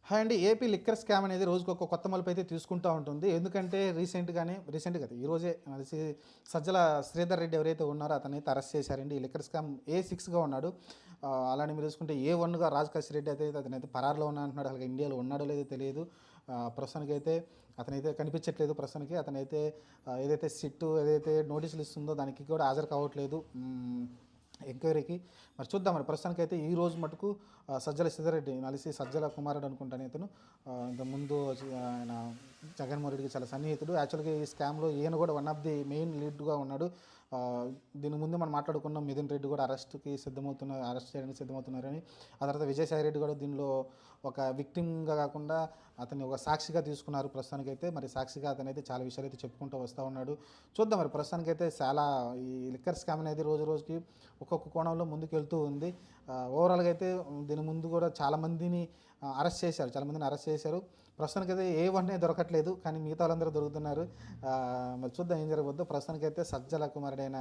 Hi అండి. AP liquor scam అనేది రోజుకొక కొత్త మలుపైతే తీసుకుంటా ఉంటుంది. ఎందుకంటే రీసెంట్ కాదు ఈరోజే సజ్జల శ్రీధర్ రెడ్డి ఎవరైతే ఉన్నారో అతనైతే అరెస్ట్ చేశారండి. ఈ లిక్కర్ స్కామ్ ఏ6గా ఉన్నాడు. అలానే మీరు చూసుకుంటే ఏ1గా రాజకాశి రెడ్డి అయితే అతనైతే పరారులో ఉన్నా అంటున్నాడు. అలాగే ఇండియాలో ఉన్నాడో లేదో తెలియదు. ప్రస్తుతానికైతే అతనైతే కనిపించట్లేదు. ప్రస్తుతానికి అతనైతే ఏదైతే సిట్టు ఏదైతే నోటీసులు ఇస్తుందో దానికి కూడా హాజరు కావట్లేదు. ఎంక్వైరీకి మరి చూద్దాం. మరి ప్రస్తుతానికైతే ఈ రోజు మటుకు సజ్జల సిద్ధారెడ్డి నలిసి సజ్జల కుమారుడు అనుకుంటాను ఇతను. ఇంత ముందు ఆయన జగన్మోహన్ రెడ్డికి చాలా సన్నిహితుడు. యాక్చువల్గా ఈ స్కామ్లో ఈయన కూడా వన్ ఆఫ్ ది మెయిన్ లీడ్గా ఉన్నాడు. దీని ముందు మనం మాట్లాడుకున్నాం, మిథున్ రెడ్డి కూడా అరెస్ట్ చేయడానికి సిద్ధమవుతున్నారని. ఆ తర్వాత విజయసాయి రెడ్డి కూడా దీనిలో ఒక విక్టిమ్గా కాకుండా అతన్ని ఒక సాక్షిగా తీసుకున్నారు. ప్రస్తుతానికైతే మరి సాక్షిగా అతనైతే చాలా విషయాలు అయితే చెప్పుకుంటూ వస్తూ ఉన్నాడు. చూద్దాం. మరి ప్రస్తుతానికైతే చాలా ఈ లిక్కర్ స్కామ్ అనేది రోజు రోజుకి ఒక్కొక్క కోణంలో ముందుకు వెళ్తూ ఉంది. ఓవరాల్గా అయితే దీని ముందు కూడా చాలామందిని అరెస్ట్ చేశారు. ప్రస్తుతానికైతే ఏ1 దొరకట్లేదు, కానీ మిగతా వాళ్ళందరూ దొరుకుతున్నారు. మరి చూద్దాం ఏం జరగబోద్దో. ప్రస్తుతానికైతే సజ్జల కుమారుడైన